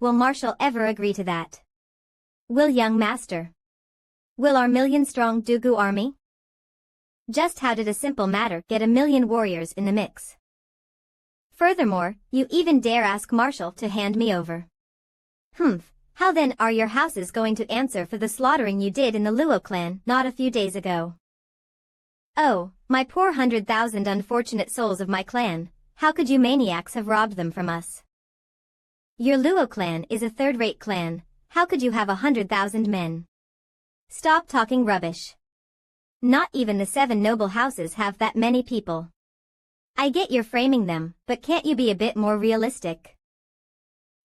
will Marshal ever agree to that? Will young master? Will our million-strong Dugu army? Just how did a simple matter get a million warriors in the mix? Furthermore, you even dare ask Marshal to hand me over. Humph, how then are your houses going to answer for the slaughtering you did in the Luo clan not a few days ago? Oh, my poor 100,000 unfortunate souls of my clan, how could you maniacs have robbed them from us? Your Luo clan is a third-rate clan, how could you have 100,000 men? Stop talking rubbish. Not even the 7 noble houses have that many people. I get you're framing them, but can't you be a bit more realistic?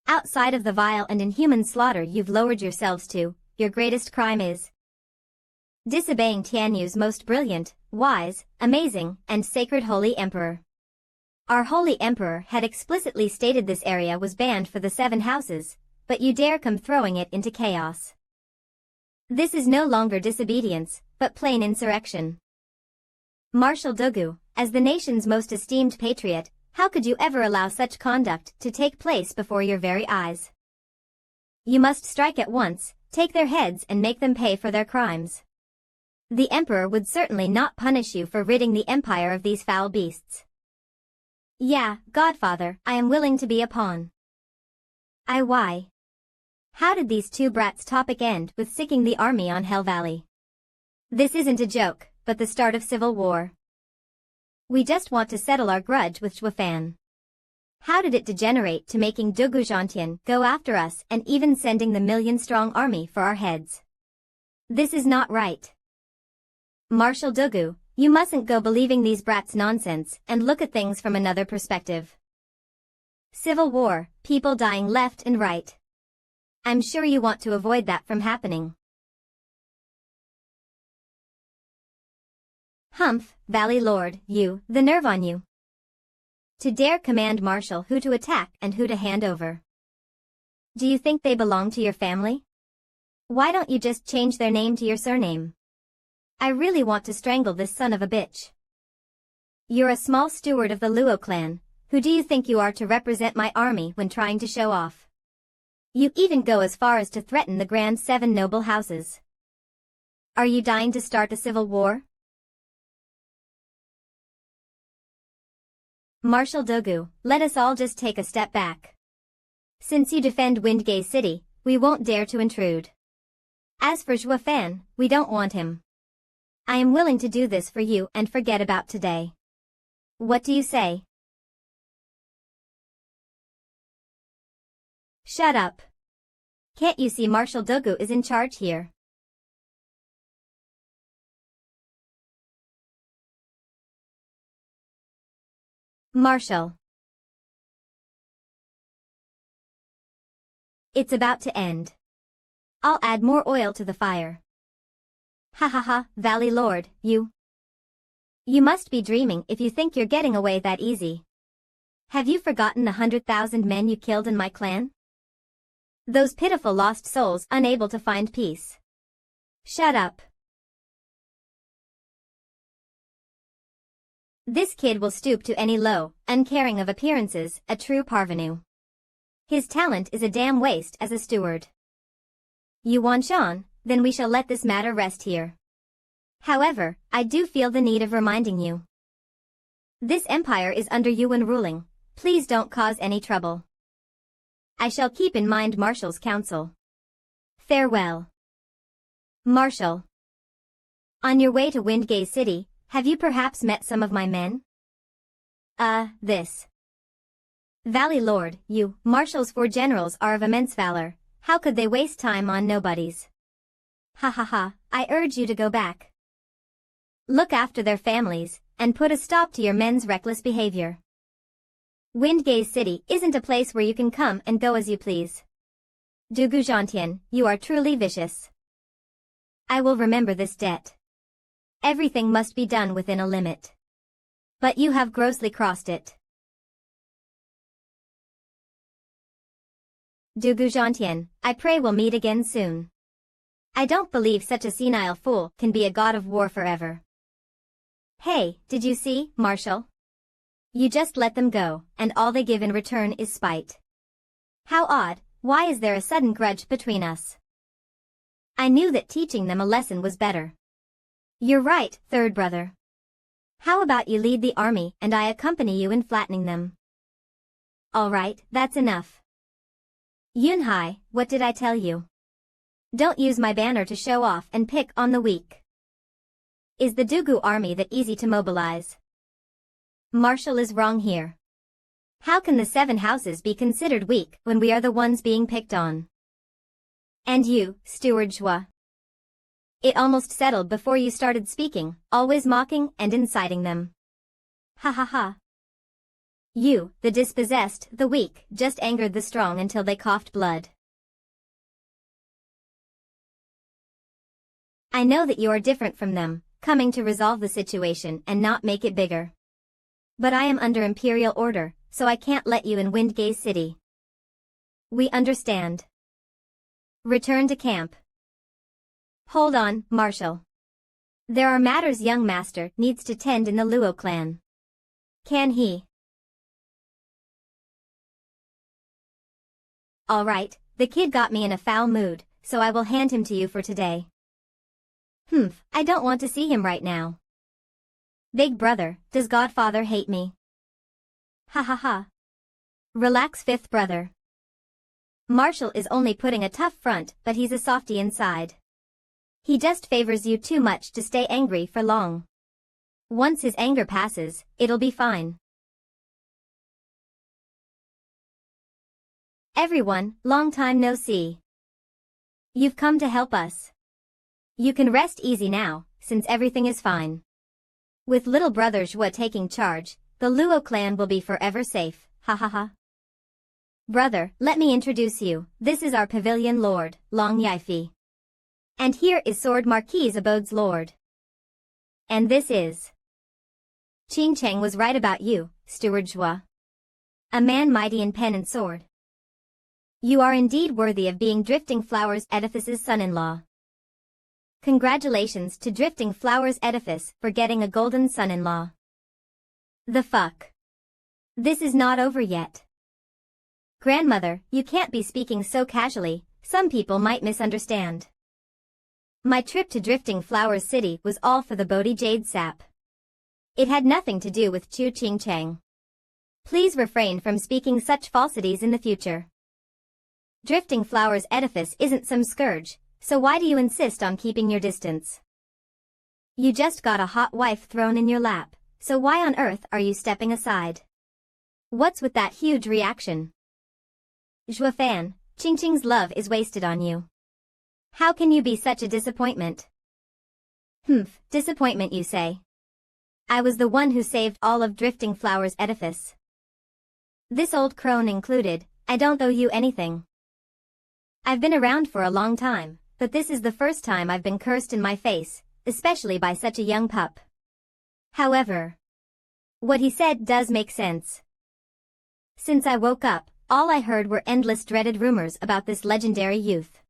Outside of the vile and inhuman slaughter you've lowered yourselves to, your greatest crime is disobeying Tianyu's most brilliant, wise, amazing, and sacred holy emperor. Our holy emperor had explicitly stated this area was banned for the 7 houses, but you dare come throwing it into chaos. This is no longer disobedience, but plain insurrection. Marshal Dugu, as the nation's most esteemed patriot, how could you ever allow such conduct to take place before your very eyes? You must strike at once, take their heads and make them pay for their crimes. The emperor would certainly not punish you for ridding the empire of these foul beasts. Yeah, godfather, I am willing to be a pawn. Why? How did these 2 brats topic end with sicking the army on Hell Valley? This isn't a joke, but the start of civil war. We just want to settle our grudge with Zhuofan. How did it degenerate to making Dugu Zhantian go after us and even sending the million-strong army for our heads? This is not right. Marshal Dugu, you mustn't go believing these brats' nonsense and look at things from another perspective. Civil war, people dying left and right. I'm sure you want to avoid that from happening. Humph, Valley Lord, you, the nerve on you. To dare command Marshal who to attack and who to hand over. Do you think they belong to your family? Why don't you just change their name to your surname? I really want to strangle this son of a bitch. You're a small steward of the Luo clan, who do you think you are to represent my army when trying to show off? You even go as far as to threaten the grand 7 noble houses. Are you dying to start a civil war? Marshal Dugu, let us all just take a step back. Since you defend Windgate City, we won't dare to intrude. As for Zhuofan, we don't want him. I am willing to do this for you and forget about today. What do you say? Shut up. Can't you see Marshal Dugu is in charge here? Marshal. It's about to end. I'll add more oil to the fire. Ha ha ha, Valley Lord, you. You must be dreaming if you think you're getting away that easy. Have you forgotten the 100,000 men you killed in my clan? Those pitiful lost souls unable to find peace. Shut up. This kid will stoop to any low, uncaring of appearances, a true parvenu. His talent is a damn waste as a steward. You want Sean, then we shall let this matter rest here. However, I do feel the need of reminding you. This empire is under you when ruling, please don't cause any trouble. I shall keep in mind Marshal's counsel. Farewell. Marshal. On your way to Windgate City, have you perhaps met some of my men? This. Valley Lord, you, Marshal's 4 generals are of immense valor, how could they waste time on nobodies? Ha ha ha, I urge you to go back. Look after their families, and put a stop to your men's reckless behavior. Windgate City isn't a place where you can come and go as you please. Dugu Zhantian, you are truly vicious. I will remember this debt. Everything must be done within a limit. But you have grossly crossed it. Dugu Zhantian, I pray we'll meet again soon. I don't believe such a senile fool can be a god of war forever. Hey, did you see, Marshal? You just let them go, and all they give in return is spite. How odd, Why is there a sudden grudge between us? I knew that teaching them a lesson was better. You're right, third brother. How about you lead the army and I accompany you in flattening them? All right, that's enough. Yunhai, what did I tell you? Don't use my banner to show off and pick on the weak. Is the Dugu army that easy to mobilize? Marshal is wrong here. How can the 7 houses be considered weak when we are the ones being picked on? And you, Steward Zhua. It almost settled before you started speaking, always mocking and inciting them. Ha ha ha. You, the dispossessed, the weak, just angered the strong until they coughed blood. I know that you are different from them, coming to resolve the situation and not make it bigger. But I am under imperial order, so I can't let you in Windgaze City. We understand. Return to camp. Hold on, Marshal. There are matters young master needs to tend in the Luo clan. Can he? All right, the kid got me in a foul mood, so I will hand him to you for today. I don't want to see him right now. Big brother, does Godfather hate me? Ha ha ha. Relax, fifth brother. Marshal is only putting a tough front, but he's a softy inside. He just favors you too much to stay angry for long. Once his anger passes, it'll be fine. Everyone, long time no see. You've come to help us. You can rest easy now, since everything is fine. With little brother Zhua taking charge, the Luo clan will be forever safe, ha ha ha. Brother, let me introduce you, this is our pavilion lord, Long Yifi. And here is Sword Marquis Abode's lord. And this is... Qing Cheng was right about you, Steward Zhua. A man mighty in pen and sword. You are indeed worthy of being Drifting Flowers Edifice's son-in-law. Congratulations to Drifting Flowers Edifice for getting a golden son-in-law. The fuck? This is not over yet. Grandmother, you can't be speaking so casually, some people might misunderstand. My trip to Drifting Flowers City was all for the Bodhi Jade Sap. It had nothing to do with Chu Qing Cheng. Please refrain from speaking such falsities in the future. Drifting Flowers Edifice isn't some scourge, so why do you insist on keeping your distance? You just got a hot wife thrown in your lap, so why on earth are you stepping aside? What's with that huge reaction? Zhua Fan, Qingqing's love is wasted on you. How can you be such a disappointment? Disappointment you say? I was the one who saved all of Drifting Flowers Edifice. This old crone included, I don't owe you anything. I've been around for a long time, but this is the first time I've been cursed in my face, especially by such a young pup. However, what he said does make sense. Since I woke up, all I heard were endless dreaded rumors about this legendary youth.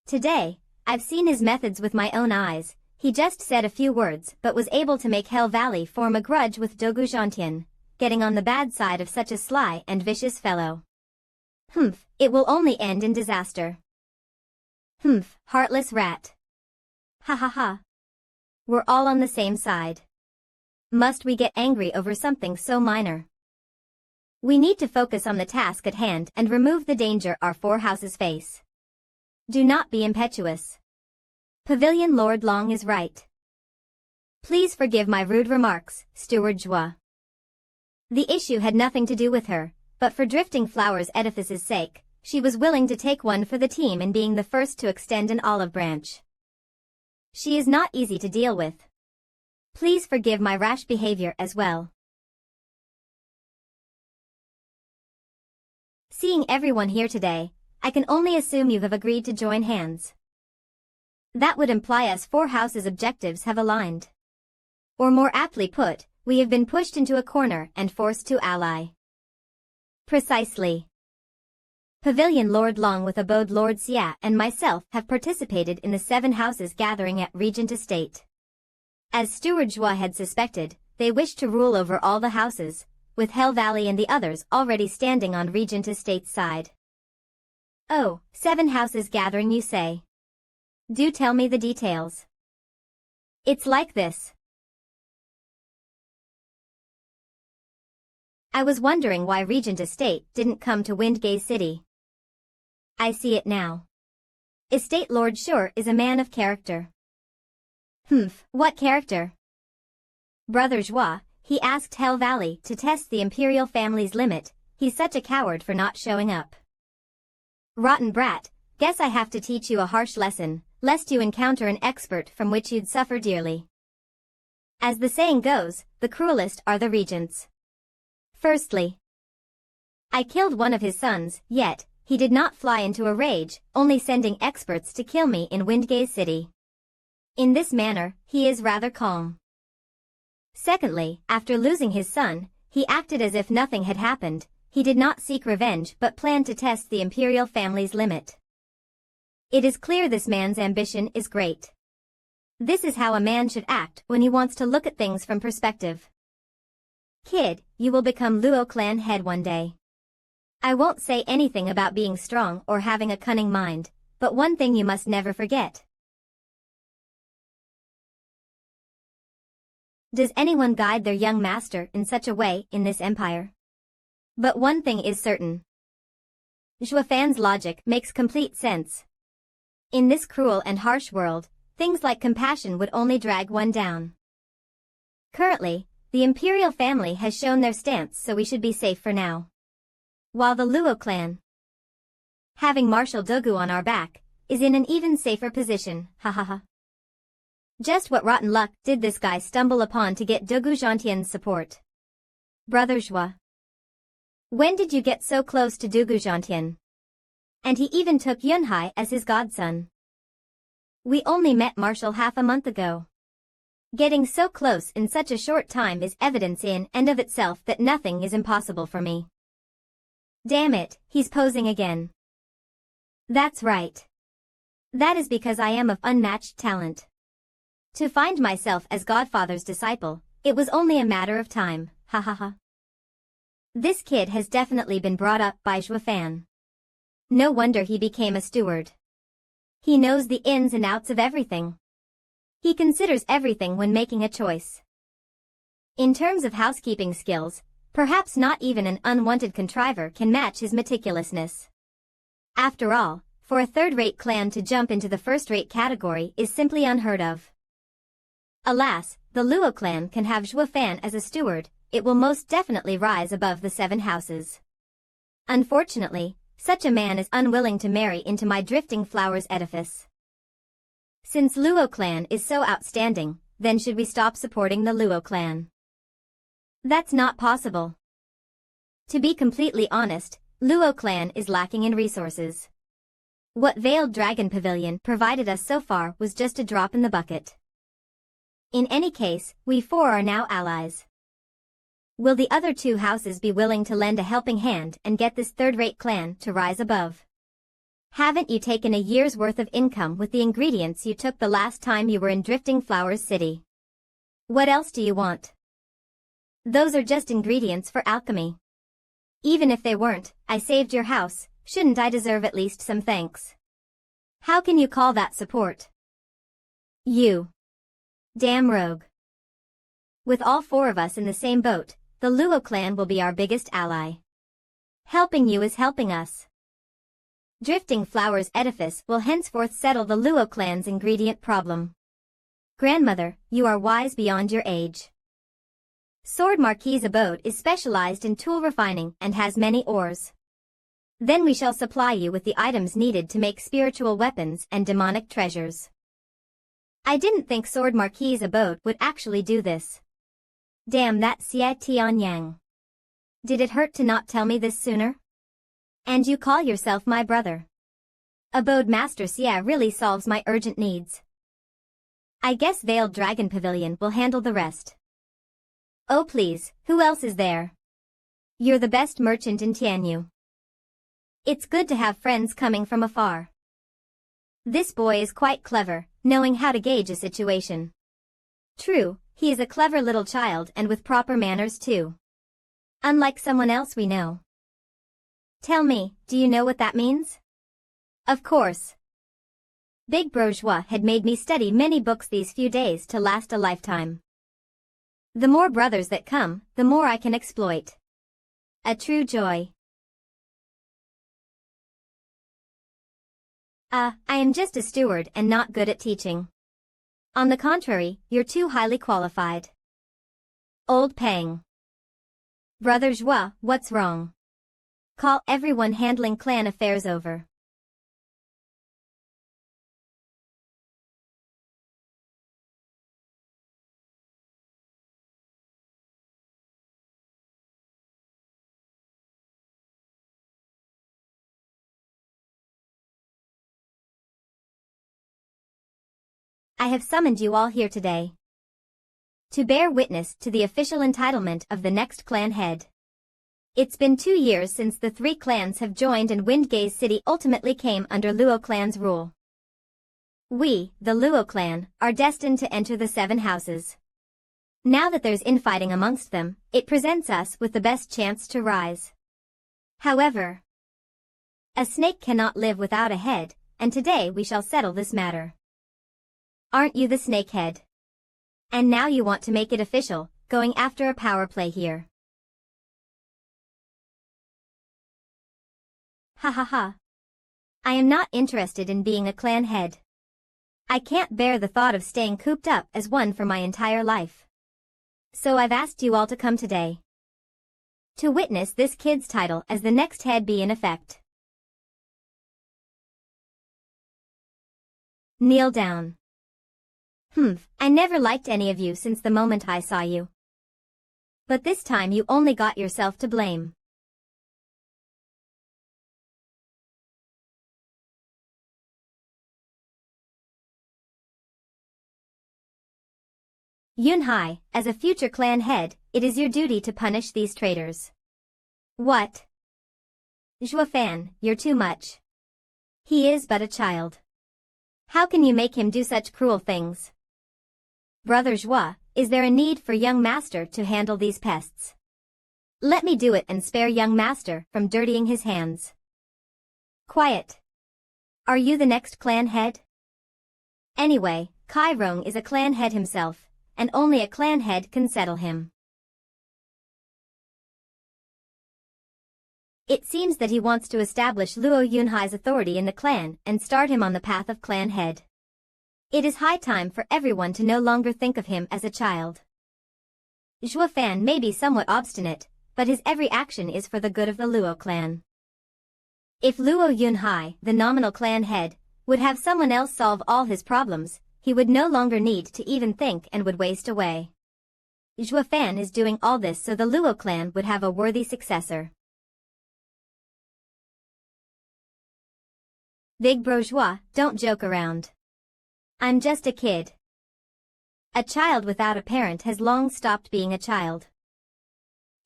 Today, I've seen his methods with my own eyes. He just said a few words but was able to make Hell Valley form a grudge with Dogu Zhantian, getting on the bad side of such a sly and vicious fellow. It will only end in disaster. Heartless rat. Ha ha ha. We're all on the same side. Must we get angry over something so minor? We need to focus on the task at hand and remove the danger our 4 houses face. Do not be impetuous. Pavilion Lord Long is right. Please forgive my rude remarks, Steward Zhua. The issue had nothing to do with her, but for Drifting Flowers Edifice's sake, she was willing to take one for the team in being the first to extend an olive branch. She is not easy to deal with. Please forgive my rash behavior as well. Seeing everyone here today, I can only assume you have agreed to join hands. That would imply us 4 houses' objectives have aligned. Or more aptly put, we have been pushed into a corner and forced to ally. Precisely. Pavilion Lord Long with Abode Lord Xia and myself have participated in the 7 houses gathering at Regent Estate. As Steward Zhua had suspected, they wish to rule over all the houses, with Hell Valley and the others already standing on Regent Estate's side. Oh, 7 houses gathering you say. Do tell me the details. It's like this. I was wondering why Regent Estate didn't come to Windgaze City. I see it now. Estate Lord Sure is a man of character. Humph, what character? Brother Joie, he asked Hell Valley to test the Imperial family's limit. He's such a coward for not showing up. Rotten brat, guess I have to teach you a harsh lesson, lest you encounter an expert from which you'd suffer dearly. As the saying goes, the cruelest are the regents. Firstly, I killed one of his sons, yet he did not fly into a rage, only sending experts to kill me in Windgaze City. In this manner, he is rather calm. Secondly, after losing his son, he acted as if nothing had happened. He did not seek revenge but planned to test the Imperial family's limit. It is clear this man's ambition is great. This is how a man should act when he wants to look at things from perspective. Kid, you will become Luo clan head one day. I won't say anything about being strong or having a cunning mind, but one thing you must never forget. Does anyone guide their young master in such a way in this empire? But one thing is certain. Zhuofan's logic makes complete sense. In this cruel and harsh world, things like compassion would only drag one down. Currently, the Imperial family has shown their stance, so we should be safe for now. While the Luo clan, having Marshal Dogu on our back, is in an even safer position, hahaha. Just what rotten luck did this guy stumble upon to get Dogu Zhantian's support? Brother Joie. When did you get so close to Dogu Zhantian? And he even took Yunhai as his godson. We only met Marshal half a month ago. Getting so close in such a short time is evidence in and of itself that nothing is impossible for me. Damn it, he's posing again. That's right. That is because I am of unmatched talent. To find myself as Godfather's disciple, it was only a matter of time, hahaha. This kid has definitely been brought up by Zhuofan. No wonder he became a steward. He knows the ins and outs of everything. He considers everything when making a choice. In terms of housekeeping skills, perhaps not even an unwanted contriver can match his meticulousness. After all, for a third-rate clan to jump into the first-rate category is simply unheard of. Alas, the Luo clan can have Zhuofan as a steward. It will most definitely rise above the 7 houses. Unfortunately, such a man is unwilling to marry into my Drifting Flowers edifice. Since Luo clan is so outstanding, then should we stop supporting the Luo clan? That's not possible. To be completely honest, Luo clan is lacking in resources. What Veiled Dragon Pavilion provided us so far was just a drop in the bucket. In any case, we 4 are now allies. Will the other 2 houses be willing to lend a helping hand and get this third-rate clan to rise above? Haven't you taken a year's worth of income with the ingredients you took the last time you were in Drifting Flowers City? What else do you want? Those are just ingredients for alchemy. Even if they weren't, I saved your house, shouldn't I deserve at least some thanks? How can you call that support? You. Damn rogue. With all 4 of us in the same boat, the Luo clan will be our biggest ally. Helping you is helping us. Drifting Flowers edifice will henceforth settle the Luo clan's ingredient problem. Grandmother, you are wise beyond your age. Sword Marquis' abode is specialized in tool refining and has many ores. Then we shall supply you with the items needed to make spiritual weapons and demonic treasures. I didn't think Sword Marquis' abode would actually do this. Damn that Xie Tianyang. Did it hurt to not tell me this sooner? And you call yourself my brother. Abode Master Xie really solves my urgent needs. I guess Veiled Dragon Pavilion will handle the rest. Oh please, who else is there? You're the best merchant in Tianyu. It's good to have friends coming from afar. This boy is quite clever, knowing how to gauge a situation. True, he is a clever little child and with proper manners too. Unlike someone else we know. Tell me, do you know what that means? Of course. Big Bourgeois had made me study many books these few days to last a lifetime. The more brothers that come, the more I can exploit. A true joy. I am just a steward and not good at teaching. On the contrary, you're too highly qualified. Old Pang. Brother Joie, what's wrong? Call everyone handling clan affairs over. I have summoned you all here today to bear witness to the official entitlement of the next clan head. It's been 2 years since the 3 clans have joined and Windgaze City ultimately came under Luo clan's rule. We, the Luo clan, are destined to enter the 7 houses. Now that there's infighting amongst them, it presents us with the best chance to rise. However, a snake cannot live without a head, and today we shall settle this matter. Aren't you the snakehead? And now you want to make it official, going after a power play here. Ha ha ha. I am not interested in being a clan head. I can't bear the thought of staying cooped up as one for my entire life. So I've asked you all to come today to witness this kid's title as the next head be in effect. Kneel down. I never liked any of you since the moment I saw you. But this time you only got yourself to blame. Yunhai, as a future clan head, it is your duty to punish these traitors. What? Zhuofan, you're too much. He is but a child. How can you make him do such cruel things? Brother Joie, is there a need for young master to handle these pests? Let me do it and spare young master from dirtying his hands. Quiet. Are you the next clan head? Anyway, Kai Rong is a clan head himself, and only a clan head can settle him. It seems that he wants to establish Luo Yunhai's authority in the clan and start him on the path of clan head. It is high time for everyone to no longer think of him as a child. Zhuofan may be somewhat obstinate, but his every action is for the good of the Luo clan. If Luo Yunhai, the nominal clan head, would have someone else solve all his problems, he would no longer need to even think and would waste away. Zhuofan is doing all this so the Luo clan would have a worthy successor. Big Bourgeois, don't joke around. I'm just a kid. A child without a parent has long stopped being a child.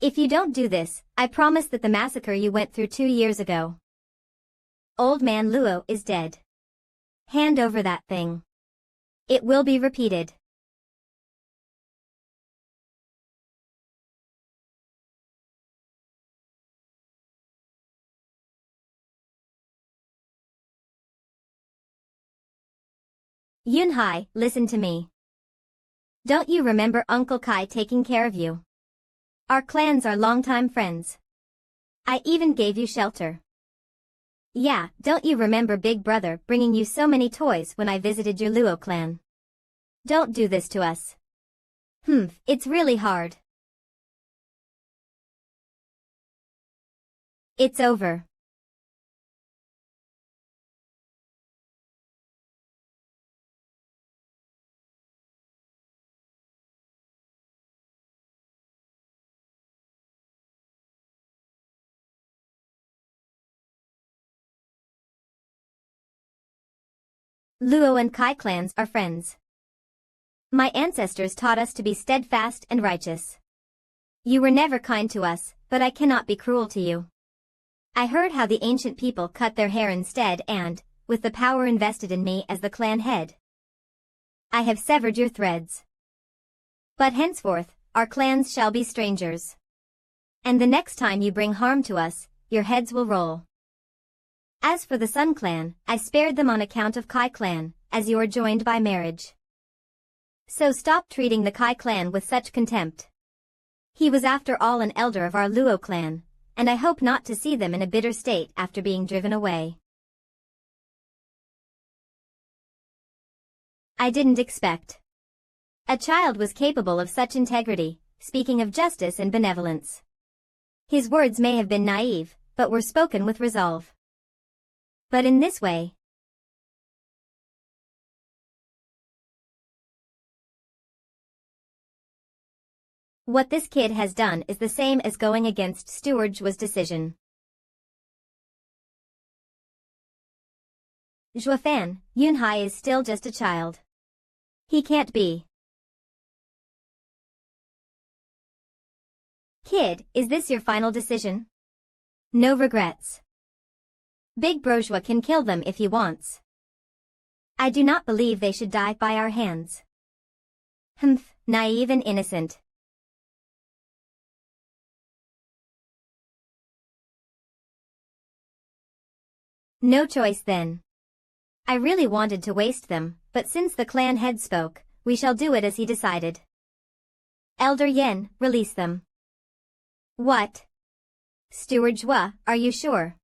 If you don't do this, I promise that the massacre you went through 2 years ago. Old man Luo is dead. Hand over that thing. It will be repeated. Yunhai, listen to me. Don't you remember Uncle Kai taking care of you? Our clans are longtime friends. I even gave you shelter. Yeah, don't you remember Big Brother bringing you so many toys when I visited your Luo clan? Don't do this to us. It's really hard. It's over. Luo and Kai clans are friends. My ancestors taught us to be steadfast and righteous. You were never kind to us, but I cannot be cruel to you. I heard how the ancient people cut their hair instead and, with the power invested in me as the clan head, I have severed your threads. But henceforth, our clans shall be strangers. And the next time you bring harm to us, your heads will roll. As for the Sun clan, I spared them on account of Kai clan, as you are joined by marriage. So stop treating the Kai clan with such contempt. He was after all an elder of our Luo clan, and I hope not to see them in a bitter state after being driven away. I didn't expect. A child was capable of such integrity, speaking of justice and benevolence. His words may have been naive, but were spoken with resolve. But in this way, what this kid has done is the same as going against Steward Zhua's decision. Zhuafan, Yunhai is still just a child. He can't be. Kid, is this your final decision? No regrets. Big Bro Zhua can kill them if he wants. I do not believe they should die by our hands. Humph, naive and innocent. No choice then. I really wanted to waste them, but since the clan head spoke, we shall do it as he decided. Elder Yen, release them. What? Steward Zhua, are you sure?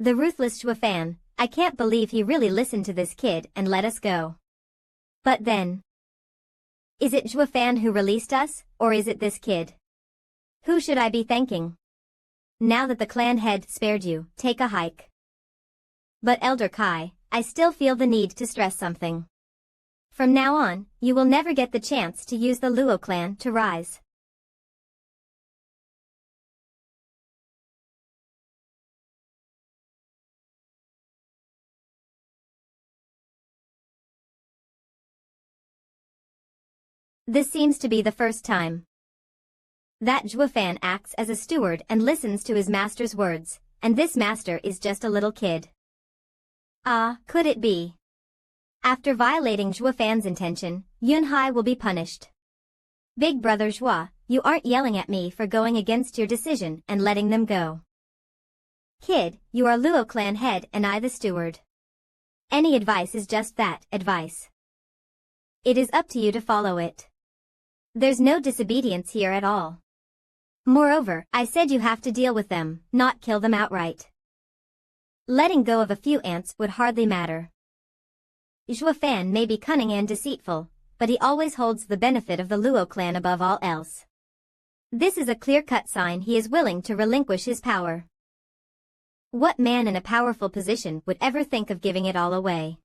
The ruthless Zhuafan, I can't believe he really listened to this kid and let us go. But then, is it Zhuafan who released us, or is it this kid? Who should I be thanking? Now that the clan head spared you, take a hike. But Elder Kai, I still feel the need to stress something. From now on, you will never get the chance to use the Luo clan to rise. This seems to be the first time that Zhuafan acts as a steward and listens to his master's words, and this master is just a little kid. Ah, could it be? After violating Zhuafan's intention, Yunhai will be punished. Big Brother Zhua, you aren't yelling at me for going against your decision and letting them go. Kid, you are Luo clan head and I the steward. Any advice is just that, advice. It is up to you to follow it. There's no disobedience here at all. Moreover, I said you have to deal with them, not kill them outright. Letting go of a few ants would hardly matter. Zhuafan may be cunning and deceitful, but he always holds the benefit of the Luo clan above all else. This is a clear-cut sign he is willing to relinquish his power. What man in a powerful position would ever think of giving it all away?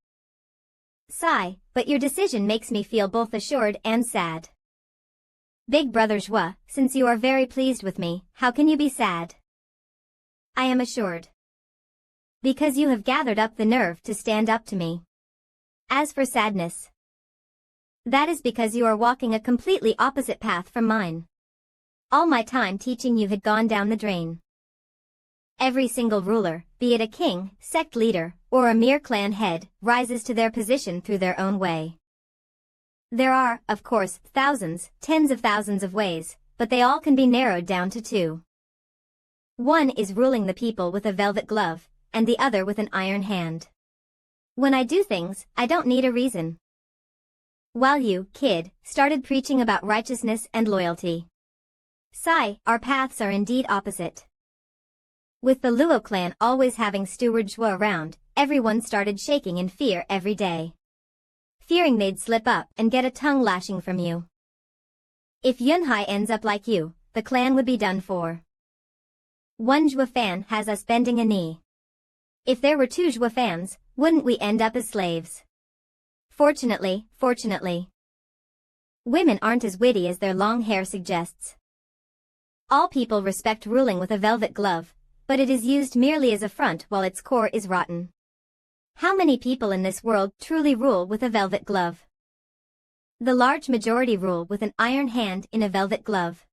Sigh, but your decision makes me feel both assured and sad. Big Brother Zhua, since you are very pleased with me, how can you be sad? I am assured. Because you have gathered up the nerve to stand up to me. As for sadness, that is because you are walking a completely opposite path from mine. All my time teaching you had gone down the drain. Every single ruler, be it a king, sect leader, or a mere clan head, rises to their position through their own way. There are, of course, thousands, tens of thousands of ways, but they all can be narrowed down to two. One is ruling the people with a velvet glove, and the other with an iron hand. When I do things, I don't need a reason. While you, kid, started preaching about righteousness and loyalty. Sigh, our paths are indeed opposite. With the Luo clan always having Steward Zhua around, everyone started shaking in fear every day. Fearing they'd slip up and get a tongue lashing from you. If Yunhai ends up like you, the clan would be done for. One Zhuafan has us bending a knee. If there were two Zhuafans, wouldn't we end up as slaves? Fortunately. Women aren't as witty as their long hair suggests. All people respect ruling with a velvet glove, but it is used merely as a front while its core is rotten. How many people in this world truly rule with a velvet glove? The large majority rule with an iron hand in a velvet glove.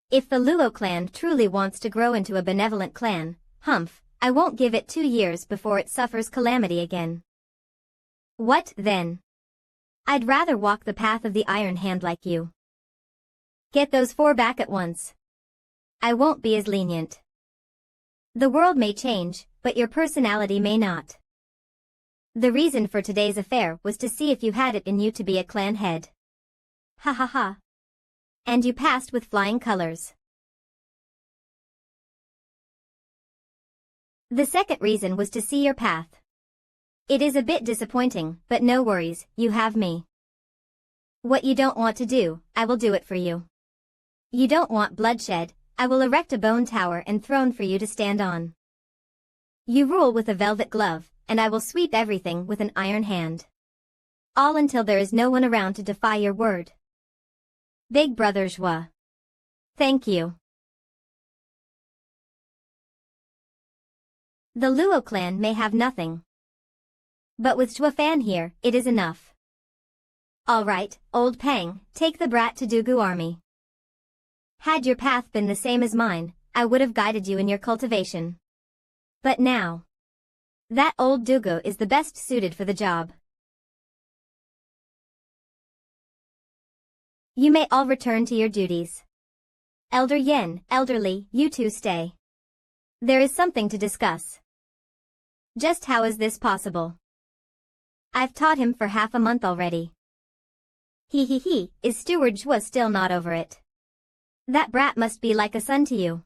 If the Luo clan truly wants to grow into a benevolent clan, humph, I won't give it 2 years before it suffers calamity again. What then? I'd rather walk the path of the Iron Hand like you. Get those 4 back at once. I won't be as lenient. The world may change, but your personality may not. The reason for today's affair was to see if you had it in you to be a clan head. Ha ha ha. And you passed with flying colors. The second reason was to see your path. It is a bit disappointing, but no worries, you have me. What you don't want to do, I will do it for you. You don't want bloodshed, I will erect a bone tower and throne for you to stand on. You rule with a velvet glove, and I will sweep everything with an iron hand. All until there is no one around to defy your word. Big Brother Zhua. Thank you. The Luo clan may have nothing. But with Zhua Fan here, it is enough. Alright, old Pang, take the brat to Dugu army. Had your path been the same as mine, I would have guided you in your cultivation. But now, that old Dugu is the best suited for the job. You may all return to your duties. Elder Yen, elderly, you two stay. There is something to discuss. Just how is this possible? I've taught him for half a month already. Is Steward Zhua still not over it? That brat must be like a son to you.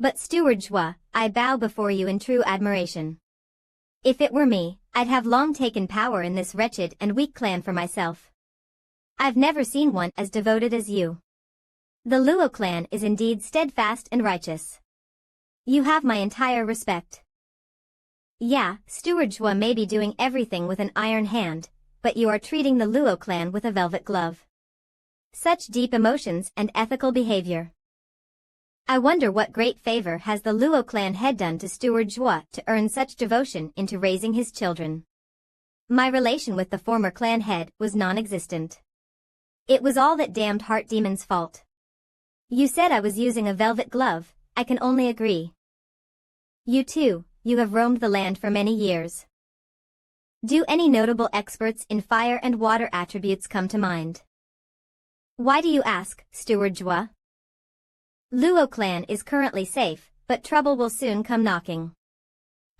But Steward Zhua, I bow before you in true admiration. If it were me, I'd have long taken power in this wretched and weak clan for myself. I've never seen one as devoted as you. The Luo clan is indeed steadfast and righteous. You have my entire respect. Yeah, Steward Zhua may be doing everything with an iron hand, but you are treating the Luo clan with a velvet glove. Such deep emotions and ethical behavior. I wonder what great favor has the Luo clan head done to Steward Zhua to earn such devotion into raising his children. My relation with the former clan head was non-existent. It was all that damned heart demon's fault. You said I was using a velvet glove, I can only agree. You too, you have roamed the land for many years. Do any notable experts in fire and water attributes come to mind? Why do you ask, Steward Zhua? Luo clan is currently safe, but trouble will soon come knocking.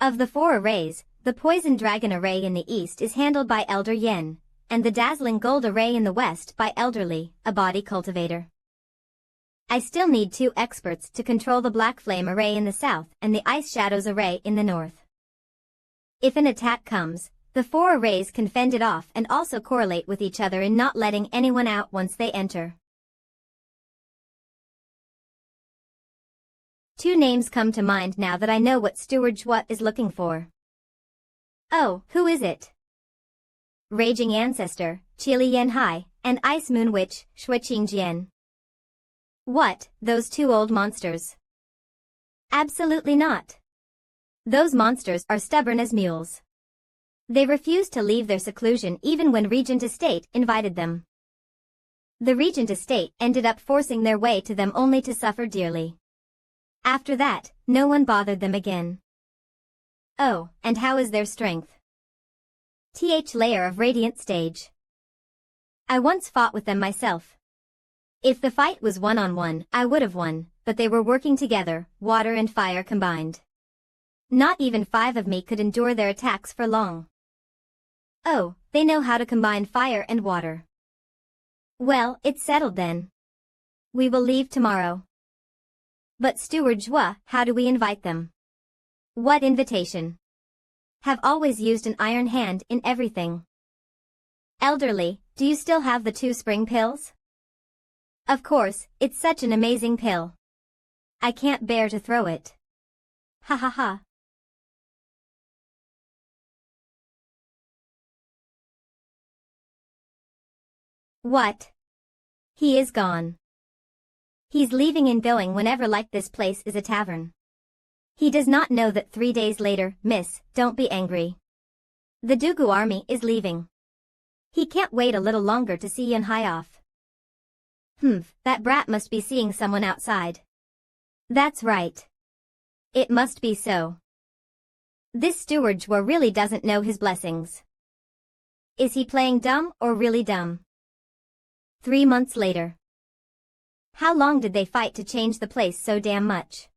Of the 4 arrays, the Poison Dragon array in the east is handled by Elder Yen, and the Dazzling Gold array in the west by Elderly, a body cultivator. I still need 2 experts to control the Black Flame array in the south and the Ice Shadows array in the north. If an attack comes, the 4 arrays can fend it off and also correlate with each other in not letting anyone out once they enter. 2 names come to mind now that I know what Steward Zhua is looking for. Oh, who is it? Raging Ancestor, Qili Yanhai, and Ice Moon Witch, Shuiqingjian. What, those 2 old monsters? Absolutely not. Those monsters are stubborn as mules. They refused to leave their seclusion even when Regent Estate invited them. The Regent Estate ended up forcing their way to them only to suffer dearly. After that, no one bothered them again. Oh, and how is their strength? Layer of Radiant Stage. I once fought with them myself. If the fight was one-on-one, I would have won, but they were working together, water and fire combined. Not even 5 of me could endure their attacks for long. Oh, they know how to combine fire and water. Well, it's settled then. We will leave tomorrow. But Steward Zhua, how do we invite them? What invitation? Have always used an iron hand in everything. Elderly, do you still have the 2 spring pills? Of course, it's such an amazing pill. I can't bear to throw it. Ha ha ha. What? He is gone. He's leaving and going whenever like this place is a tavern. He does not know that 3 days later, miss, don't be angry. The Dugu army is leaving. He can't wait a little longer to see Yanhai off. That brat must be seeing someone outside. That's right. It must be so. This Steward Zhua really doesn't know his blessings. Is he playing dumb or really dumb? 3 months later. How long did they fight to change the place so damn much?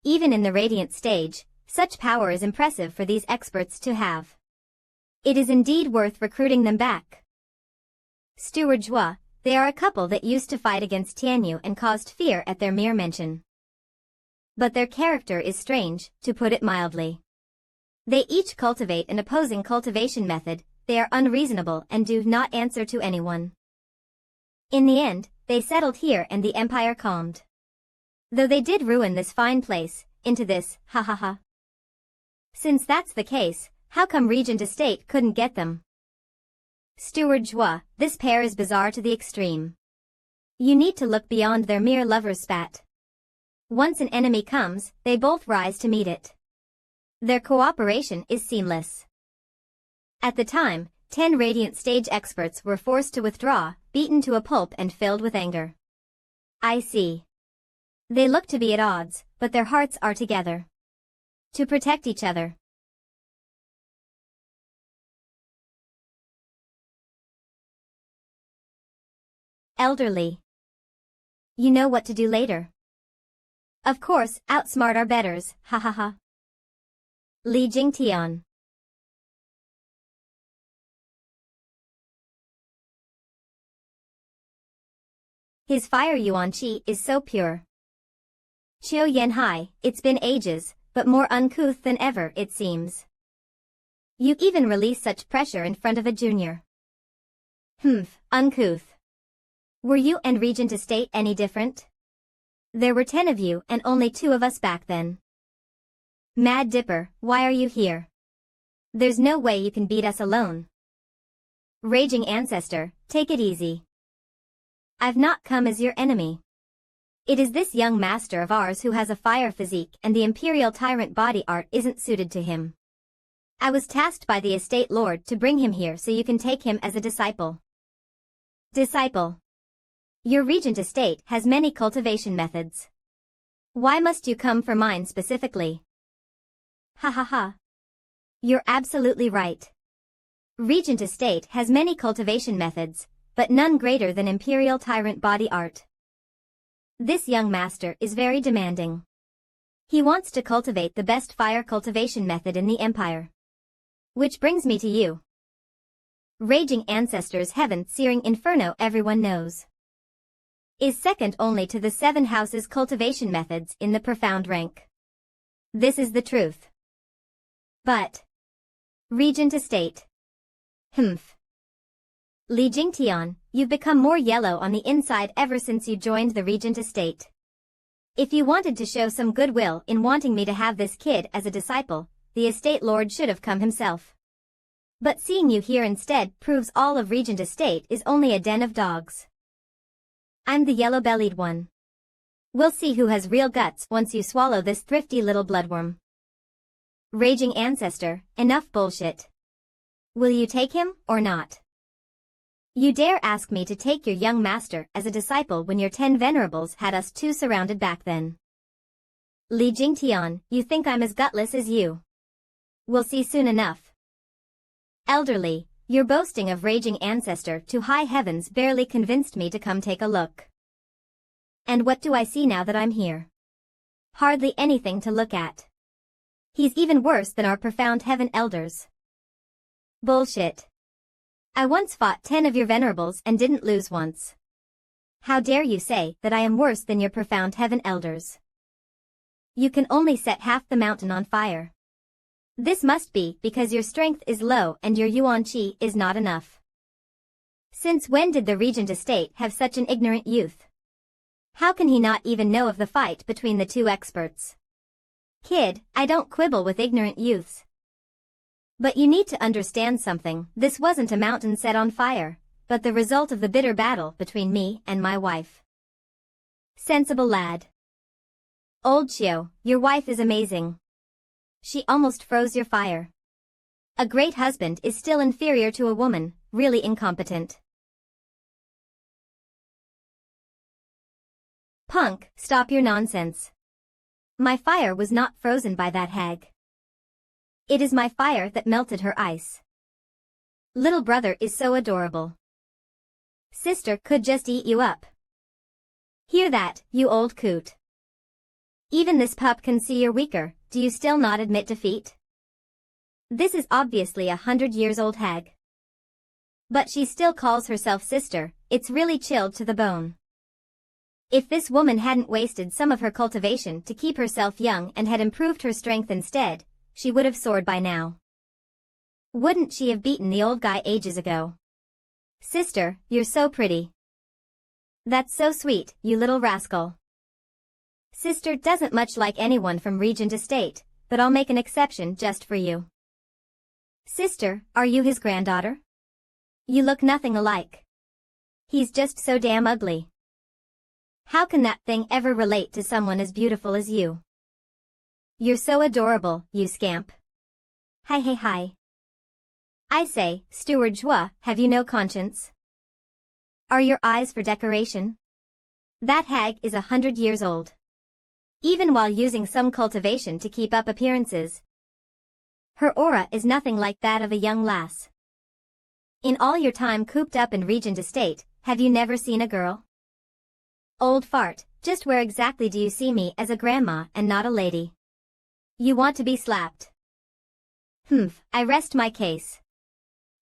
Even in the radiant stage, such power is impressive for these experts to have. It is indeed worth recruiting them back. Steward Zhua, they are a couple that used to fight against Tianyu and caused fear at their mere mention. But their character is strange, to put it mildly. They each cultivate an opposing cultivation method, they are unreasonable and do not answer to anyone. In the end, they settled here and the empire calmed. Though they did ruin this fine place, into this, ha ha ha. Since that's the case, how come Regent Estate couldn't get them? Steward Zhua, this pair is bizarre to the extreme. You need to look beyond their mere lover's spat. Once an enemy comes, they both rise to meet it. Their cooperation is seamless. At the time, 10 Radiant Stage experts were forced to withdraw, beaten to a pulp and filled with anger. I see. They look to be at odds, but their hearts are together. To protect each other. Elderly. You know what to do later. Of course, outsmart our betters, ha ha ha. Li Jingtian. His fire yuan qi is so pure. Qiu Yanhai, it's been ages, but more uncouth than ever it seems. You even release such pressure in front of a junior. Uncouth. Were you and Regent Estate any different? There were 10 of you and only 2 of us back then. Mad Dipper, why are you here? There's no way you can beat us alone. Raging Ancestor, take it easy. I've not come as your enemy. It is this young master of ours who has a fire physique and the Imperial Tyrant body art isn't suited to him. I was tasked by the Estate Lord to bring him here so you can take him as a disciple. Disciple. Your Regent Estate has many cultivation methods. Why must you come for mine specifically? Ha ha ha. You're absolutely right. Regent Estate has many cultivation methods, but none greater than Imperial Tyrant body art. This young master is very demanding. He wants to cultivate the best fire cultivation method in the Empire. Which brings me to you. Raging Ancestors Heaven-Searing Inferno everyone knows. Is second only to the 7 houses cultivation methods in the profound rank. This is the truth. But Regent Estate. Li Jingtian, you've become more yellow on the inside ever since you joined the Regent Estate. If you wanted to show some goodwill in wanting me to have this kid as a disciple, the Estate Lord should have come himself. But seeing you here instead proves all of Regent Estate is only a den of dogs. I'm the yellow-bellied one. We'll see who has real guts once you swallow this thrifty little bloodworm. Raging Ancestor, enough bullshit. Will you take him, or not? You dare ask me to take your young master as a disciple when your 10 venerables had us 2 surrounded back then. Li Jingtian, you think I'm as gutless as you? We'll see soon enough. Elderly, your boasting of Raging Ancestor to high heavens barely convinced me to come take a look. And what do I see now that I'm here? Hardly anything to look at. He's even worse than our profound heaven elders. Bullshit. I once fought 10 of your venerables and didn't lose once. How dare you say that I am worse than your profound heaven elders? You can only set half the mountain on fire. This must be because your strength is low and your yuan qi is not enough. Since when did the Regent Estate have such an ignorant youth? How can he not even know of the fight between the 2 experts? Kid, I don't quibble with ignorant youths. But you need to understand something, this wasn't a mountain set on fire, but the result of the bitter battle between me and my wife. Sensible lad. Old Qiu, your wife is amazing. She almost froze your fire. A great husband is still inferior to a woman, really incompetent. Punk, stop your nonsense. My fire was not frozen by that hag. It is my fire that melted her ice. Little brother is so adorable. Sister could just eat you up. Hear that, you old coot. Even this pup can see you're weaker, do you still not admit defeat? This is obviously 100-years-old hag. But she still calls herself sister, it's really chilled to the bone. If this woman hadn't wasted some of her cultivation to keep herself young and had improved her strength instead, she would have soared by now. Wouldn't she have beaten the old guy ages ago? Sister, you're so pretty. That's so sweet, you little rascal. Sister doesn't much like anyone from Regent Estate, but I'll make an exception just for you. Sister, are you his granddaughter? You look nothing alike. He's just so damn ugly. How can that thing ever relate to someone as beautiful as you? You're so adorable, you scamp. Hi. I say, Steward Zhua, have you no conscience? Are your eyes for decoration? That hag is 100 years old. Even while using some cultivation to keep up appearances. Her aura is nothing like that of a young lass. In all your time cooped up in Regent Estate, have you never seen a girl? Old fart, just where exactly do you see me as a grandma and not a lady? You want to be slapped. Humph, I rest my case.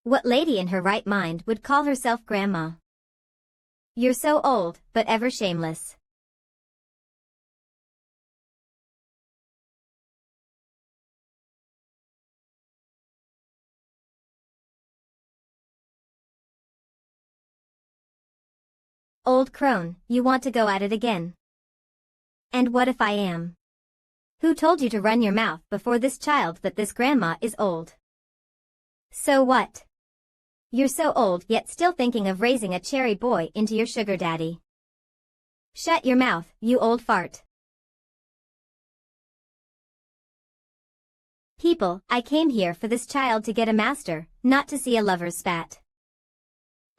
What lady in her right mind would call herself grandma? You're so old, but ever shameless. Old crone, you want to go at it again? And what if I am? Who told you to run your mouth before this child that this grandma is old? So what? You're so old yet still thinking of raising a cherry boy into your sugar daddy. Shut your mouth, you old fart. People, I came here for this child to get a master, not to see a lover's spat.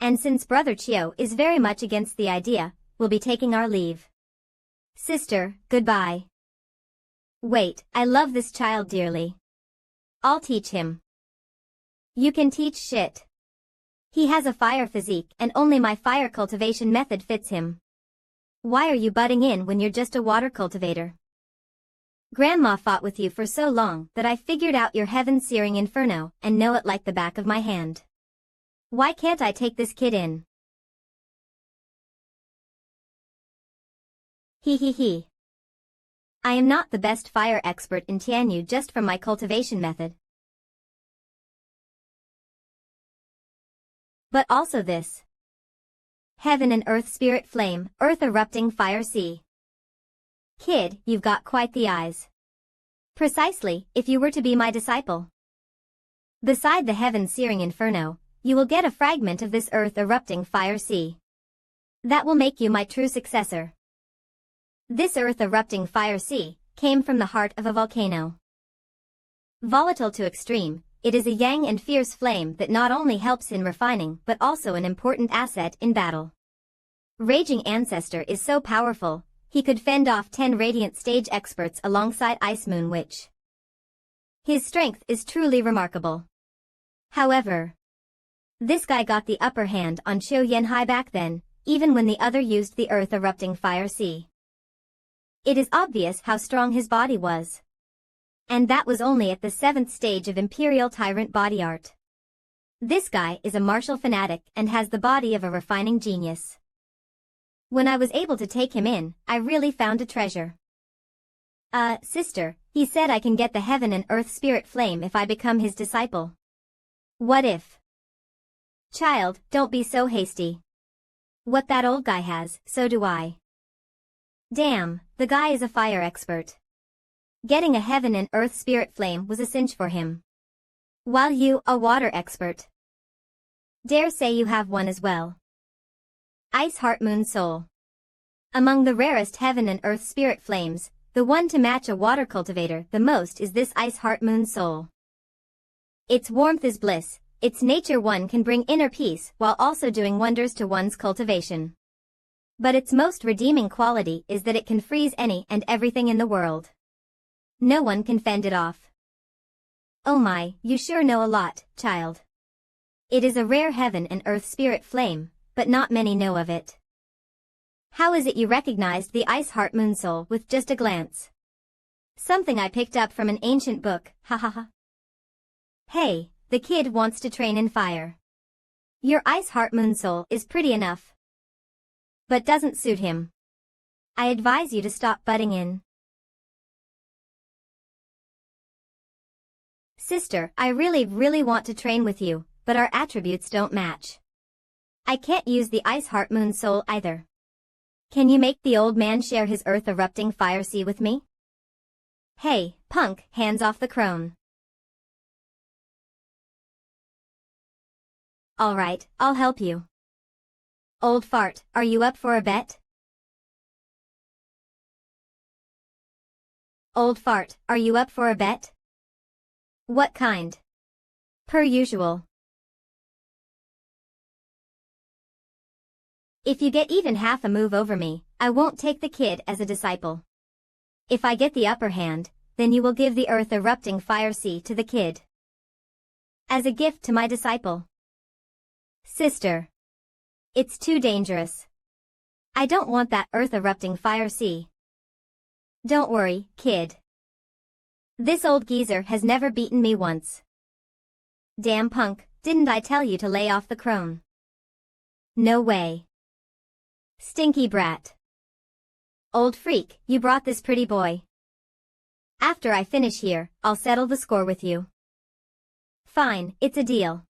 And since Brother Chio is very much against the idea, we'll be taking our leave. Sister, goodbye. Wait, I love this child dearly. I'll teach him. You can teach shit. He has a fire physique and only my fire cultivation method fits him. Why are you butting in when you're just a water cultivator? Grandma fought with you for so long that I figured out your heaven-searing inferno and know it like the back of my hand. Why can't I take this kid in? He. I am not the best fire expert in Tianyu just from my cultivation method. But also this. Heaven and earth spirit flame, earth erupting fire sea. Kid, you've got quite the eyes. Precisely, if you were to be my disciple. Beside the heaven-searing inferno, you will get a fragment of this earth-erupting fire sea. That will make you my true successor. This earth-erupting fire sea came from the heart of a volcano. Volatile to extreme, it is a yang and fierce flame that not only helps in refining but also an important asset in battle. Raging Ancestor is so powerful, he could fend off 10 Radiant Stage experts alongside Ice Moon Witch. His strength is truly remarkable. However, this guy got the upper hand on Qiu Yanhai back then, even when the other used the earth-erupting fire sea. It is obvious how strong his body was. And that was only at the 7th stage of Imperial Tyrant body art. This guy is a martial fanatic and has the body of a refining genius. When I was able to take him in, I really found a treasure. Sister, he said I can get the heaven and earth spirit flame if I become his disciple. What if? Child, don't be so hasty. What that old guy has, so do I. Damn, the guy is a fire expert. Getting a heaven and earth spirit flame was a cinch for him. While you, a water expert. Dare say you have one as well. Ice Heart Moon Soul. Among the rarest heaven and earth spirit flames, the one to match a water cultivator the most is this Ice Heart Moon Soul. Its warmth is bliss, its nature one can bring inner peace while also doing wonders to one's cultivation. But its most redeeming quality is that it can freeze any and everything in the world. No one can fend it off. Oh my, you sure know a lot, child. It is a rare heaven and earth spirit flame, but not many know of it. How is it you recognized the ice heart moon soul with just a glance? Something I picked up from an ancient book, ha ha ha. Hey, the kid wants to train in fire. Your ice heart moon soul is pretty enough, but doesn't suit him. I advise you to stop butting in. Sister, I really want to train with you, but our attributes don't match. I can't use the ice heart moon soul either. Can you make the old man share his earth erupting fire sea with me? Hey, punk, hands off the crone. Alright, I'll help you. Old fart, are you up for a bet? Old fart, are you up for a bet? What kind? Per usual. If you get even half a move over me, I won't take the kid as a disciple. If I get the upper hand, then you will give the earth erupting fire sea to the kid. As a gift to my disciple. Sister. It's too dangerous. I don't want that earth erupting fire sea. Don't worry, kid. This old geezer has never beaten me once. Damn punk, didn't I tell you to lay off the crone? No way. Stinky brat. Old freak, you brought this pretty boy. After I finish here, I'll settle the score with you. Fine, it's a deal.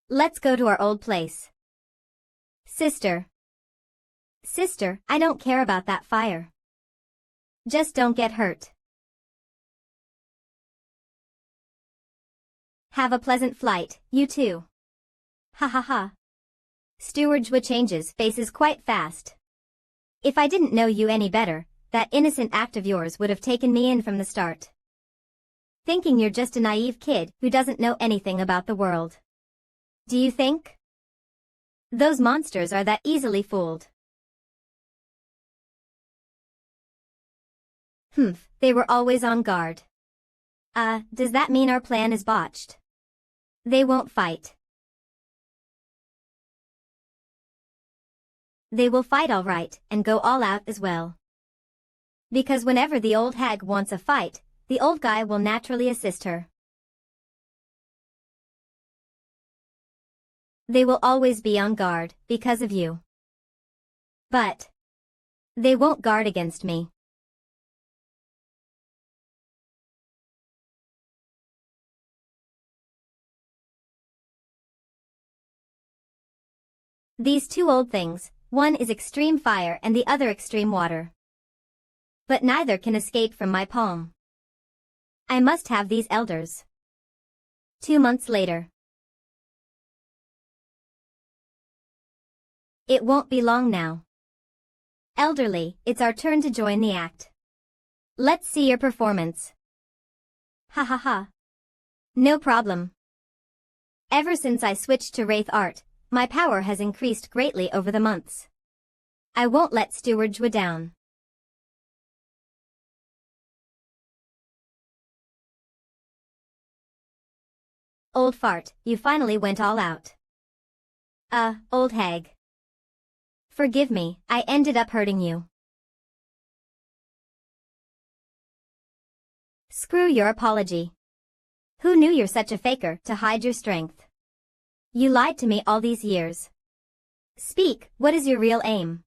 Let's go to our old place. Sister. Sister, I don't care about that fire. Just don't get hurt. Have a pleasant flight, you too. Ha ha ha. Stewardship changes faces quite fast. If I didn't know you any better, that innocent act of yours would have taken me in from the start. Thinking you're just a naive kid who doesn't know anything about the world. Do you think? Those monsters are that easily fooled. Humph, they were always on guard. Does that mean our plan is botched? They won't fight. They will fight all right, and go all out as well. Because whenever the old hag wants a fight, the old guy will naturally assist her. They will always be on guard, because of you. But they won't guard against me. These two old things, one is extreme fire and the other extreme water. But neither can escape from my palm. I must have these elders. 2 months later. It won't be long now. Elderly, it's our turn to join the act. Let's see your performance. Ha ha ha. No problem. Ever since I switched to Wraith art, my power has increased greatly over the months. I won't let Stewardship down. Old fart, you finally went all out. Old hag. Forgive me, I ended up hurting you. Screw your apology. Who knew you're such a faker to hide your strength? You lied to me all these years. Speak, what is your real aim?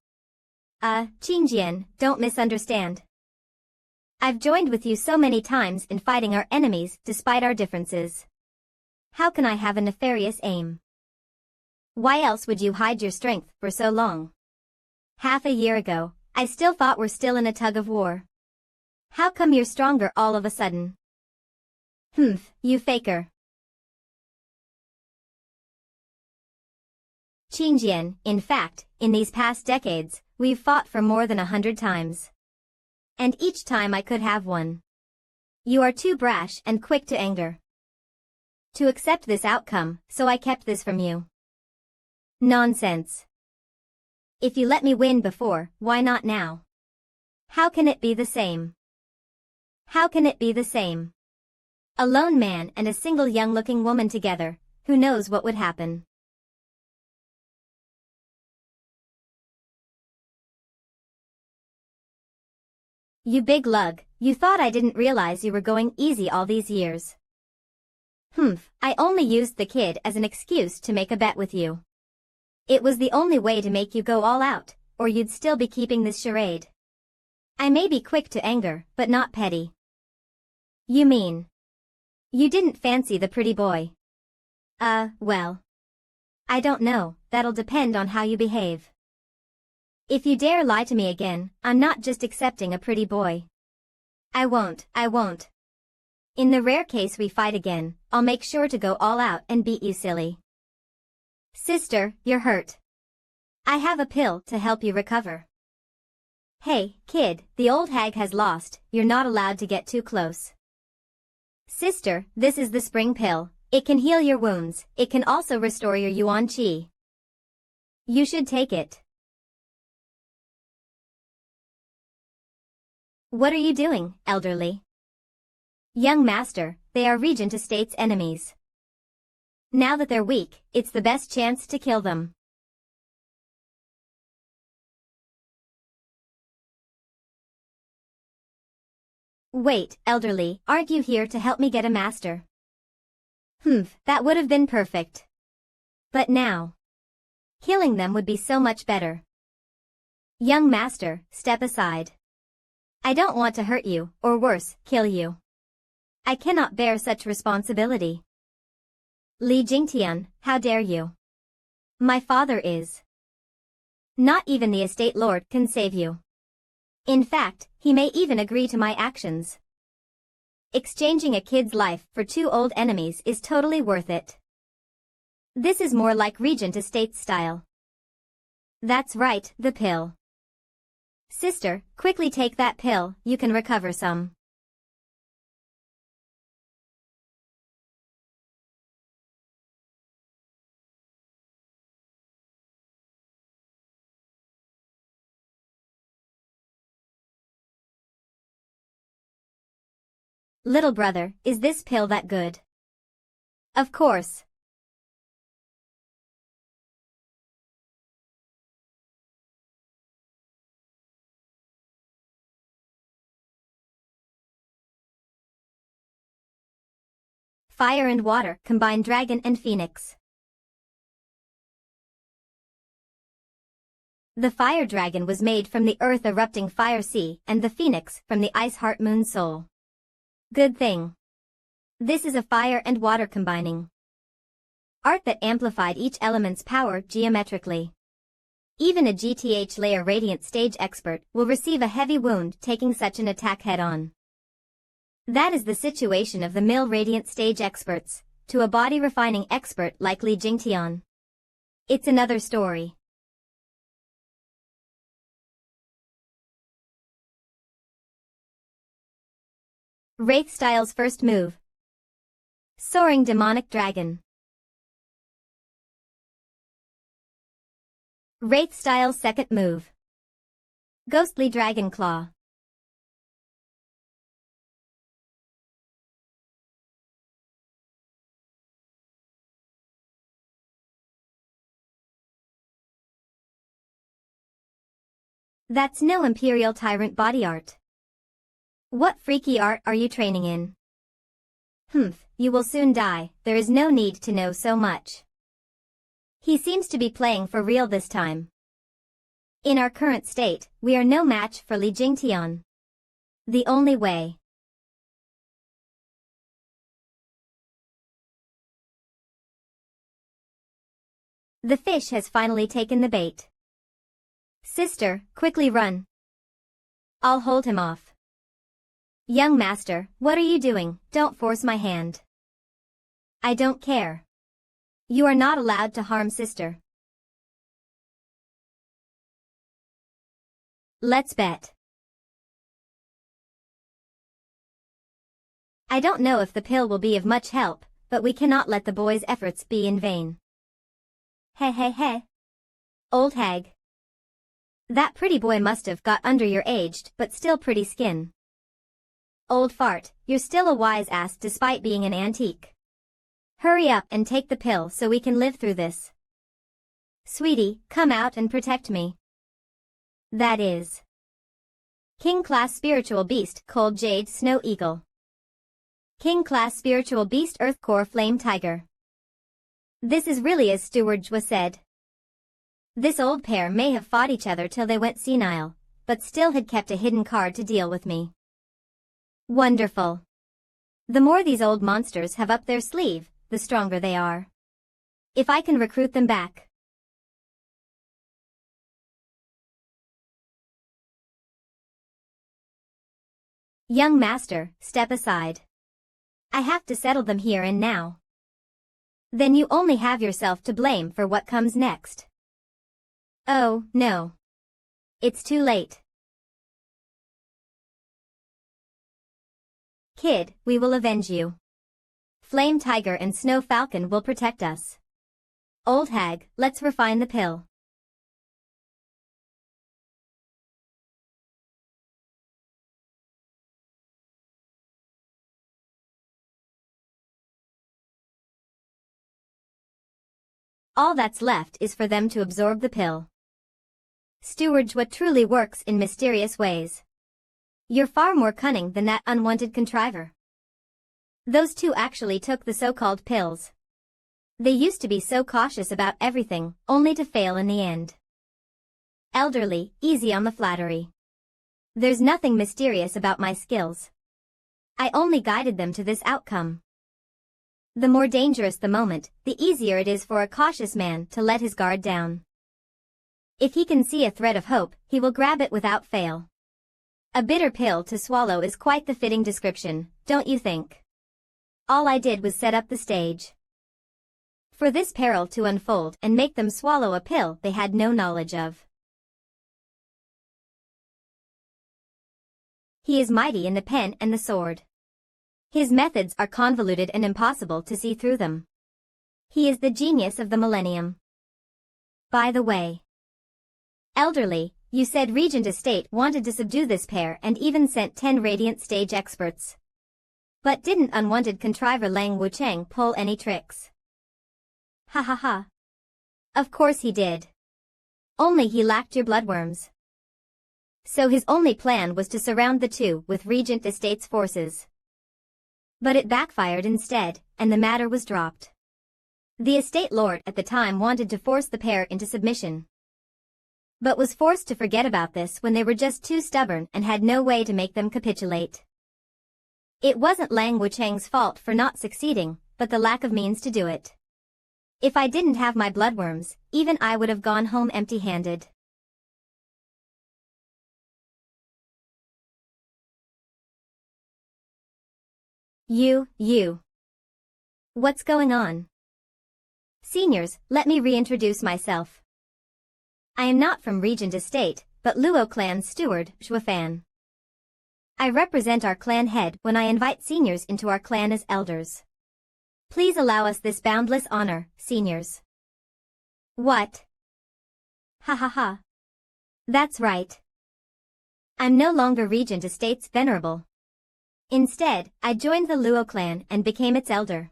Qingjian, don't misunderstand. I've joined with you so many times in fighting our enemies despite our differences. How can I have a nefarious aim? Why else would you hide your strength for so long? Half a year ago, I still thought we're still in a tug of war. How come you're stronger all of a sudden? Humph, you faker. Qingjian, in fact, in these past decades, we've fought for more than 100 times. And each time I could have won. You are too brash and quick to anger. To accept this outcome, so I kept this from you. Nonsense. If you let me win before, why not now? How can it be the same? How can it be the same? A lone man and a single young-looking woman together, who knows what would happen. You big lug, you thought I didn't realize you were going easy all these years. Humph, I only used the kid as an excuse to make a bet with you. It was the only way to make you go all out, or you'd still be keeping this charade. I may be quick to anger, but not petty. You mean you didn't fancy the pretty boy? Well. I don't know, that'll depend on how you behave. If you dare lie to me again, I'm not just accepting a pretty boy. I won't. In the rare case we fight again, I'll make sure to go all out and beat you silly. Sister, you're hurt. I have a pill to help you recover. Hey, kid, the old hag has lost, you're not allowed to get too close. Sister, this is the spring pill. It can heal your wounds, it can also restore your yuan qi. You should take it. What are you doing, elderly? Young master, they are Regent Estate's enemies. Now that they're weak, it's the best chance to kill them. Wait, elderly, aren't you here to help me get a master? Humph, that would have been perfect. But now, killing them would be so much better. Young master, step aside. I don't want to hurt you, or worse, kill you. I cannot bear such responsibility. Li Jingtian, how dare you? My father is. Not even the estate lord can save you. In fact, he may even agree to my actions. Exchanging a kid's life for two old enemies is totally worth it. This is more like Regent Estate style. That's right, the pill. Sister, quickly take that pill, you can recover some. Little brother, is this pill that good? Of course. Fire and water combine dragon and phoenix. The fire dragon was made from the earth erupting fire sea and the phoenix from the ice heart moon soul. Good thing. This is a fire and water combining art that amplified each element's power geometrically. Even a GTH layer radiant stage expert will receive a heavy wound taking such an attack head-on. That is the situation of the mill radiant stage experts, to a body refining expert like Li Jingtian. It's another story. Wraith Style's first move. Soaring Demonic Dragon. Wraith Style's second move. Ghostly Dragon Claw. That's no Imperial Tyrant body art. What freaky art are you training in? Humph, you will soon die, there is no need to know so much. He seems to be playing for real this time. In our current state, we are no match for Li Jingtian. The only way. The fish has finally taken the bait. Sister, quickly run. I'll hold him off. Young master, what are you doing? Don't force my hand. I don't care. You are not allowed to harm sister. Let's bet. I don't know if the pill will be of much help, but we cannot let the boy's efforts be in vain. He. Old hag. That pretty boy must have got under your aged but still pretty skin. Old fart, you're still a wise ass despite being an antique. Hurry up and take the pill so we can live through this. Sweetie, come out and protect me. That is. King Class Spiritual Beast Cold Jade Snow Eagle. King Class Spiritual Beast Earth Core Flame Tiger. This is really as Steward Jwa said. This old pair may have fought each other till they went senile, but still had kept a hidden card to deal with me. Wonderful. The more these old monsters have up their sleeve, the stronger they are. If I can recruit them back. Young master, step aside. I have to settle them here and now. Then you only have yourself to blame for what comes next. Oh, no. It's too late. Kid, we will avenge you. Flame Tiger and Snow Falcon will protect us. Old hag, let's refine the pill. All that's left is for them to absorb the pill. Steward Jwa truly works in mysterious ways. You're far more cunning than that unwanted contriver. Those two actually took the so-called pills. They used to be so cautious about everything, only to fail in the end. Elderly, easy on the flattery. There's nothing mysterious about my skills. I only guided them to this outcome. The more dangerous the moment, the easier it is for a cautious man to let his guard down. If he can see a thread of hope, he will grab it without fail. A bitter pill to swallow is quite the fitting description, don't you think? All I did was set up the stage. For this peril to unfold and make them swallow a pill they had no knowledge of. He is mighty in the pen and the sword. His methods are convoluted and impossible to see through them. He is the genius of the millennium. By the way. Elderly, you said Regent Estate wanted to subdue this pair and even sent 10 Radiant stage experts. But didn't unwanted contriver Lang Wucheng pull any tricks? Ha ha ha. Of course he did. Only he lacked your bloodworms. So his only plan was to surround the two with Regent Estate's forces. But it backfired instead, and the matter was dropped. The estate lord at the time wanted to force the pair into submission, but was forced to forget about this when they were just too stubborn and had no way to make them capitulate. It wasn't Lang Wucheng's fault for not succeeding, but the lack of means to do it. If I didn't have my bloodworms, even I would have gone home empty-handed. You. What's going on? Seniors, let me reintroduce myself. I am not from Regent Estate, but Luo Clan's steward, Jwa Fan. I represent our clan head when I invite seniors into our clan as elders. Please allow us this boundless honor, seniors. What? Ha ha ha. That's right. I'm no longer Regent Estate's venerable. Instead, I joined the Luo clan and became its elder.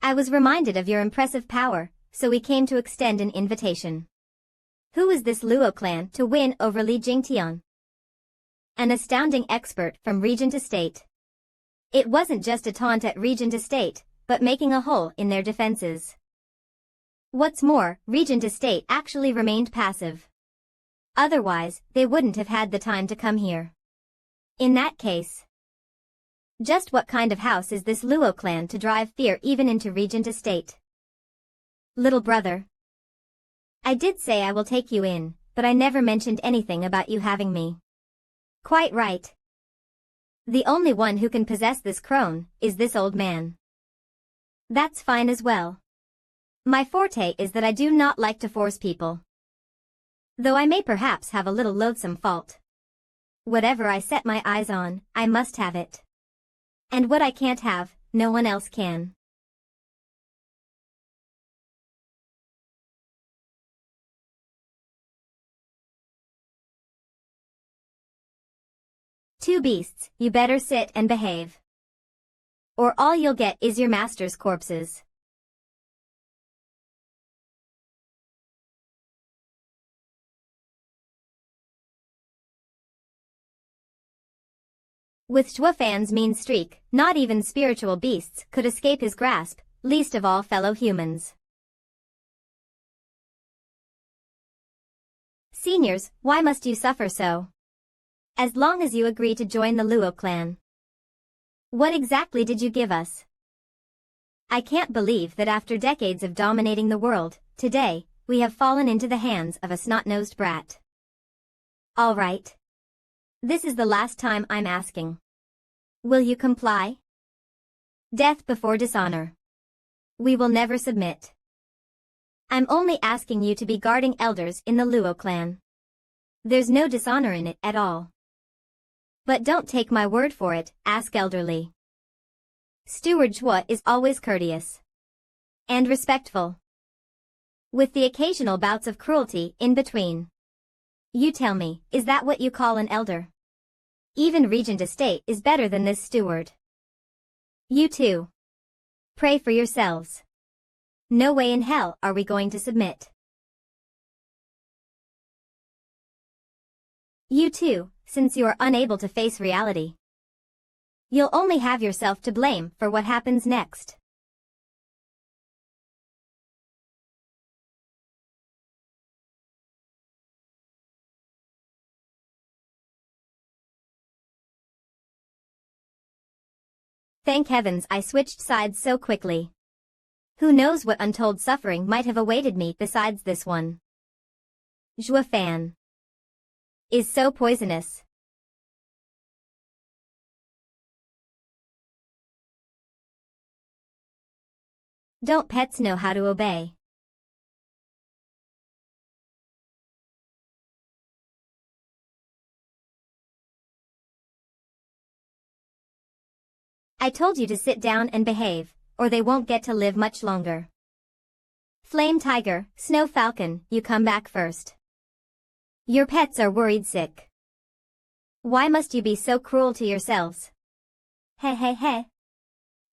I was reminded of your impressive power, so we came to extend an invitation. Who is this Luo clan to win over Li Jingtian? An astounding expert from Regent Estate. It wasn't just a taunt at Regent Estate, but making a hole in their defenses. What's more, Regent Estate actually remained passive. Otherwise, they wouldn't have had the time to come here. In that case, just what kind of house is this Luo clan to drive fear even into Regent Estate? Little brother. I did say I will take you in, but I never mentioned anything about you having me. Quite right. The only one who can possess this crone is this old man. That's fine as well. My forte is that I do not like to force people. Though I may perhaps have a little loathsome fault. Whatever I set my eyes on, I must have it. And what I can't have, no one else can. Two beasts, you better sit and behave. Or all you'll get is your master's corpses. With Zhuofan's mean streak, not even spiritual beasts could escape his grasp, least of all fellow humans. Seniors, why must you suffer so? As long as you agree to join the Luo clan. What exactly did you give us? I can't believe that after decades of dominating the world, today, we have fallen into the hands of a snot-nosed brat. All right. This is the last time I'm asking. Will you comply? Death before dishonor. We will never submit. I'm only asking you to be guarding elders in the Luo clan. There's no dishonor in it at all. But don't take my word for it, ask elderly. Steward Zhuo is always courteous. And respectful. With the occasional bouts of cruelty in between. You tell me, is that what you call an elder? Even Regent Estate is better than this steward. You too. Pray for yourselves. No way in hell are we going to submit. You too, since you are unable to face reality. You'll only have yourself to blame for what happens next. Thank heavens I switched sides so quickly. Who knows what untold suffering might have awaited me besides this one. Zhuofan is so poisonous. Don't pets know how to obey? I told you to sit down and behave, or they won't get to live much longer. Flame Tiger, Snow Falcon, you come back first. Your pets are worried sick. Why must you be so cruel to yourselves? Hey hey hey.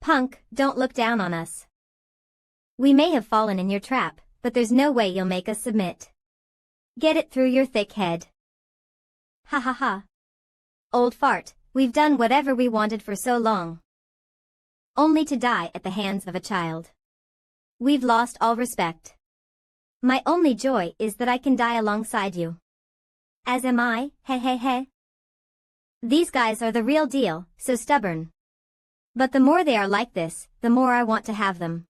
Punk, don't look down on us. We may have fallen in your trap, but there's no way you'll make us submit. Get it through your thick head. Ha ha ha. Old fart, we've done whatever we wanted for so long. Only to die at the hands of a child. We've lost all respect. My only joy is that I can die alongside you. As am I, hey hey hey. These guys are the real deal, so stubborn. But the more they are like this, the more I want to have them.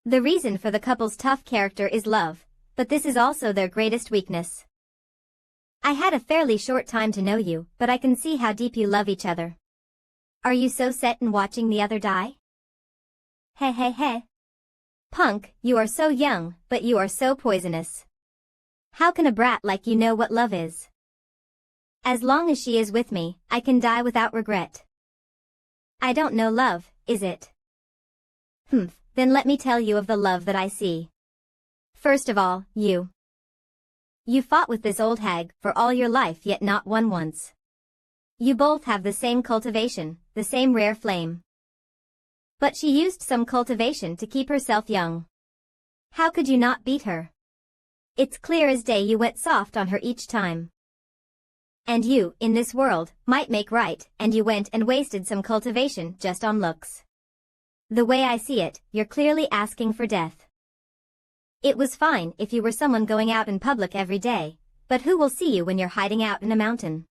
The reason for the couple's tough character is love, but this is also their greatest weakness. I had a fairly short time to know you, but I can see how deep you love each other. Are you so set in watching the other die? Hey hey hey. Punk, you are so young, but you are so poisonous. How can a brat like you know what love is? As long as she is with me, I can die without regret. I don't know love, is it? Then let me tell you of the love that I see. First of all, you. You fought with this old hag for all your life yet not won once. You both have the same cultivation, the same rare flame. But she used some cultivation to keep herself young. How could you not beat her? It's clear as day you went soft on her each time. And you, in this world, might make right, and you went and wasted some cultivation just on looks. The way I see it, you're clearly asking for death. It was fine if you were someone going out in public every day, but who will see you when you're hiding out in a mountain?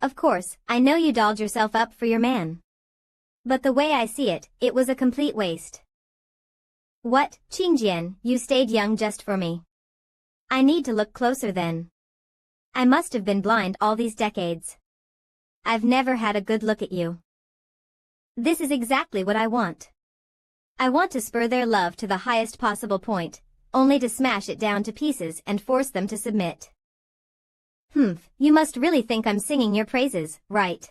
Of course, I know you dolled yourself up for your man. But the way I see it, it was a complete waste. What, Qingjian, you stayed young just for me. I need to look closer then. I must have been blind all these decades. I've never had a good look at you. This is exactly what I want. I want to spur their love to the highest possible point, only to smash it down to pieces and force them to submit. You must really think I'm singing your praises, right?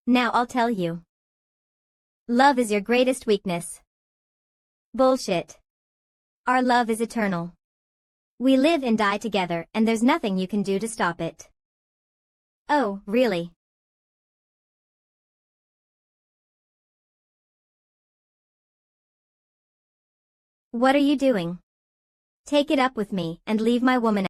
Now I'll tell you. Love is your greatest weakness. Bullshit. Our love is eternal. We live and die together and there's nothing you can do to stop it. Oh, really? What are you doing? Take it up with me and leave my woman